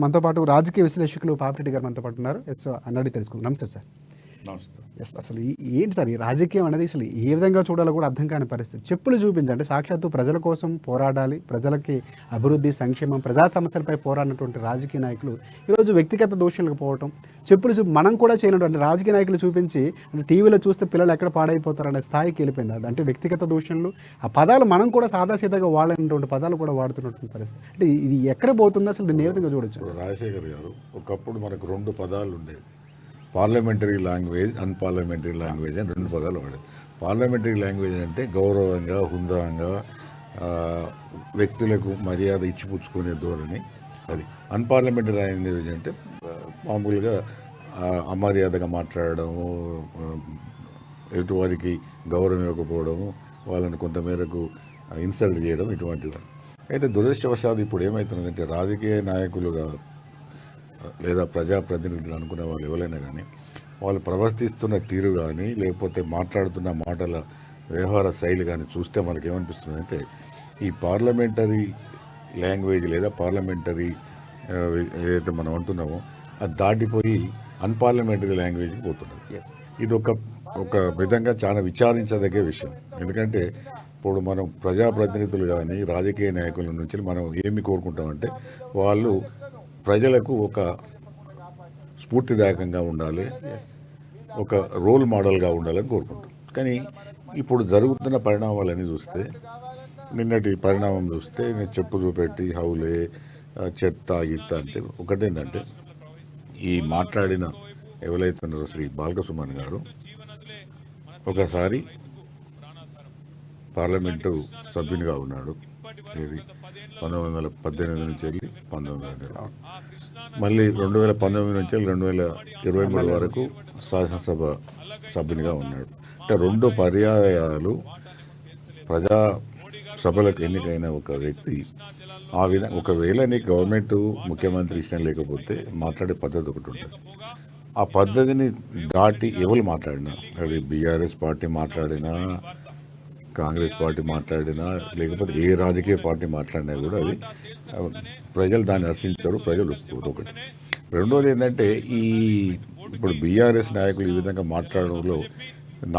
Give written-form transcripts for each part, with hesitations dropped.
మనతో పాటు రాజకీయ విశ్లేషకులు పాపిరెడ్డి గారు మనతో పాటు ఉన్నారు. ఎస్ అన్నది తెలుసుకుందాం. నమస్తే సార్. నమస్తే. ఎస్ అసలు ఏంటి సార్ ఈ రాజకీయం అనేది అసలు ఏ విధంగా చూడాలో కూడా అర్థం కాని పరిస్థితి. చెప్పులు చూపించండి, సాక్షాత్తు ప్రజల కోసం పోరాడాలి, ప్రజలకి అభివృద్ధి సంక్షేమం ప్రజా సమస్యలపై పోరాడినటువంటి రాజకీయ నాయకులు ఈరోజు వ్యక్తిగత దోషులకు పోవటం, చెప్పులు మనం కూడా చేయనటువంటి రాజకీయ నాయకులు చూపించి అంటే టీవీలో చూస్తే పిల్లలు ఎక్కడ పాడైపోతారనే స్థాయికి వెళ్ళిపోయింది. అది అంటే వ్యక్తిగత దోషణలు, ఆ పదాలు మనం కూడా సాదాసీదాగా వాడినటువంటి పదాలు కూడా వాడుతున్నటువంటి పరిస్థితి. అంటే ఇది ఎక్కడ పోతుందో అసలు దీన్ని ఏ విధంగా చూడొచ్చు? రాజశేఖర్ గారు ఒకప్పుడు మనకు రెండు పదాలు ఉండేవి, పార్లమెంటరీ లాంగ్వేజ్, అన్పార్లమెంటరీ లాంగ్వేజ్ అని రెండు పదాలు వాడేది. పార్లమెంటరీ లాంగ్వేజ్ అంటే గౌరవంగా హుందాంగా వ్యక్తులకు మర్యాద ఇచ్చిపుచ్చుకునే ధోరణి అది. అన్పార్లమెంటరీ లాంగ్వేజ్ అంటే మామూలుగా అమర్యాదగా మాట్లాడడము, ఎదుటివారికి గౌరవం ఇవ్వకపోవడము, వాళ్ళని కొంతమేరకు ఇన్సల్ట్ చేయడం, ఇటువంటివి. అయితే దురదృష్టవశాత్తు ఇప్పుడు ఏమవుతున్నదంటే రాజకీయ నాయకులుగా లేదా ప్రజాప్రతినిధులు అనుకునే వాళ్ళు ఎవరైనా కానీ వాళ్ళు ప్రవర్తిస్తున్న తీరు కానీ లేకపోతే మాట్లాడుతున్న మాటల వ్యవహార శైలి కానీ చూస్తే మనకి ఏమనిపిస్తుందంటే ఈ పార్లమెంటరీ లాంగ్వేజ్ లేదా పార్లమెంటరీ ఏదైతే మనం అంటున్నామో అది దాటిపోయి అన్పార్లమెంటరీ లాంగ్వేజ్కి పోతున్నది. ఇది ఒక విధంగా చాలా విచారించదగే విషయం. ఎందుకంటే ఇప్పుడు మనం ప్రజాప్రతినిధులు కానీ రాజకీయ నాయకుల నుంచి మనం ఏమి కోరుకుంటామంటే వాళ్ళు ప్రజలకు ఒక స్ఫూర్తిదాయకంగా ఉండాలి, ఒక రోల్ మోడల్గా ఉండాలని కోరుకుంటాం. కానీ ఇప్పుడు జరుగుతున్న పరిణామాలన్నీ చూస్తే, నిన్నటి పరిణామం చూస్తే నేను చెప్పు చూపెట్టి హౌలే చెత్త గిత్త అంటే ఒకటేంటంటే ఈ మాట్లాడిన ఎవరైతున్నారో శ్రీ బాలకసుమన్ గారు ఒకసారి పార్లమెంటు సభ్యునిగా ఉన్నాడు. ఇది 1918 నుంచి వెళ్ళి 1900, మళ్ళీ 2019 నుంచి వెళ్ళి 2023 వరకు శాసనసభ సభ్యునిగా ఉన్నాడు. అంటే రెండు పర్యాయాలు ప్రజా సభలకు ఎన్నికైన ఒక వ్యక్తి ఆ విధంగా ఒకవేళ నీ గవర్నమెంట్ ముఖ్యమంత్రి ఇష్టం లేకపోతే మాట్లాడే పద్ధతి ఒకటి ఉంటుంది. ఆ పద్ధతిని దాటి ఎవరు మాట్లాడినా, అది బీఆర్ఎస్ పార్టీ మాట్లాడినా, కాంగ్రెస్ పార్టీ మాట్లాడినా, లేకపోతే ఏ రాజకీయ పార్టీ మాట్లాడినా కూడా అది ప్రజలు దాన్ని హర్షించారు, ప్రజలు ఒప్పుకోరు. ఒకటి. రెండోది ఏంటంటే ఇప్పుడు బీఆర్ఎస్ నాయకులు ఈ విధంగా మాట్లాడడంలో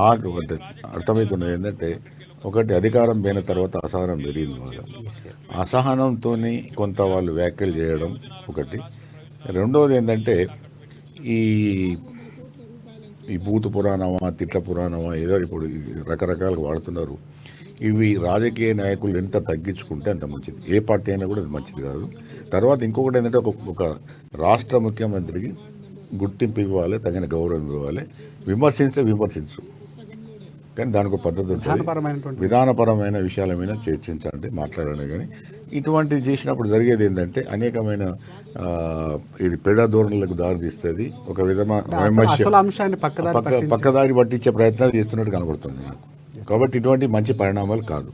నాకు అంటే అర్థమవుతున్నది ఏంటంటే ఒకటి అధికారం పోయిన తర్వాత అసహనం పెరిగింది. వాళ్ళ అసహనంతో కొంత వాళ్ళు వ్యాఖ్యలు చేయడం ఒకటి. రెండోది ఏంటంటే ఈ భూత పురాణమా తిట్ల పురాణమా ఏదో ఇప్పుడు రకరకాలుగా వాడుతున్నారు. ఇవి రాజకీయ నాయకులు ఎంత తగ్గించుకుంటే అంత మంచిది. ఏ పార్టీ అయినా కూడా అది మంచిది కాదు. తర్వాత ఇంకొకటి ఏంటంటే ఒక రాష్ట్ర ముఖ్యమంత్రికి గుర్తింపు ఇవ్వాలి, తగిన గౌరవం ఇవ్వాలి. విమర్శించు, కానీ దానికి ఒక పద్ధతి ఉంటుంది. విధానపరమైన విషయాల మీద చర్చించాలంటే మాట్లాడాలి. కానీ ఇటువంటివి చేసినప్పుడు జరిగేది ఏంటంటే అనేకమైన ఇది పెడ ధోరణులకు దారితీస్తుంది. ఒక విధమైన పక్కదారి పట్టించే ప్రయత్నాలు చేస్తున్నట్టు కనబడుతుంది నాకు. కాబట్టి ఇటువంటి మంచి పరిణామాలు కాదు.